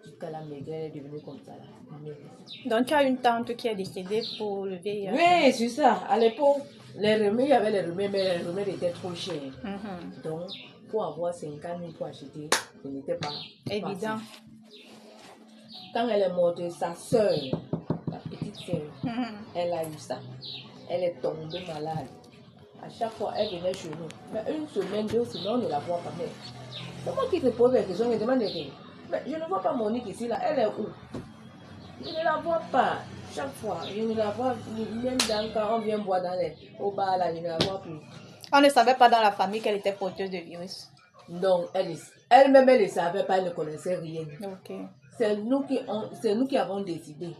Jusqu'à la maigre, elle est devenue comme ça. Là. Donc, tu as une tante qui est décédée pour le VIH. Oui, c'est ça. À l'époque, les remèdes, il y avait les remèdes, mais les remèdes étaient trop chers. Donc, pour avoir 50 000 pour acheter, ce n'était pas évident. Quand elle est morte, sa soeur, la petite soeur, elle a eu ça. Elle est tombée malade. À chaque fois, elle venait chez nous. Mais une semaine, 2 semaines, on ne la voit pas. Mais c'est moi qui te pose la question, je me demande rien. Mais je ne vois pas Monique ici, là. Elle est où? Je ne la vois pas. Chaque fois, je ne la vois. Même quand on vient boire au bar, là, je ne la vois plus. On ne savait pas dans la famille qu'elle était porteuse de virus. Non, elle-même, elle ne savait pas, elle ne connaissait rien. Ok. C'est nous qui avons décidé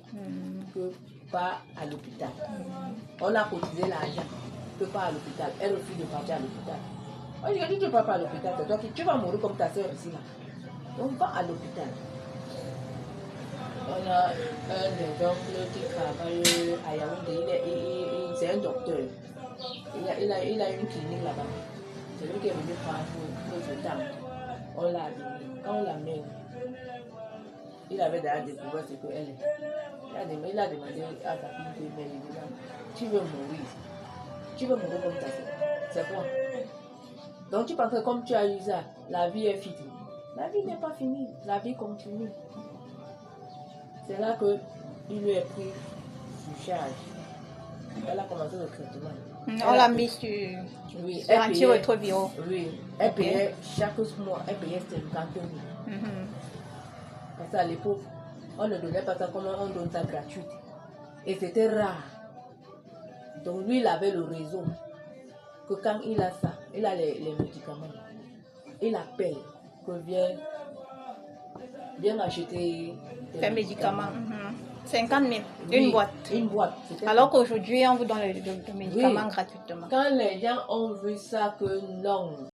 que pas à l'hôpital. On a cotisé l'argent, que pas à l'hôpital. Elle refuse de partir à l'hôpital. Moi, je dis, tu ne vas pas à l'hôpital, c'est toi qui tu vas mourir comme ta soeur ici là. On va à l'hôpital. On a un des oncles qui travaille à Yaoundé, c'est un docteur. Il a une clinique là-bas. C'est lui qui est venu prendre nos temps. On l'a amené. Quand on l'a amené, il avait déjà découvert ce qu'elle est. Il a demandé à sa fille de mère, tu veux mourir. Tu veux mourir comme ta soeur. C'est quoi? Donc tu penses que comme tu as eu ça, la vie est finie. La vie n'est pas finie. La vie continue. C'est là qu'il lui a pris sur charge. Elle a commencé le traitement. On l'a mis sur antirétroviraux. Oui, elle payait chaque mois, elle payait 50 000. Parce qu'à l'époque, on ne donnait pas ça comme on donne ça gratuit. Et c'était rare. Donc lui, il avait le réseau. Que quand il a ça, il a les médicaments. Il appelle que viens acheter des médicaments. 50 000, oui, une boîte. Une boîte. Alors qu'aujourd'hui, on vous donne le médicament gratuitement. Quand les gens ont vu ça, que non,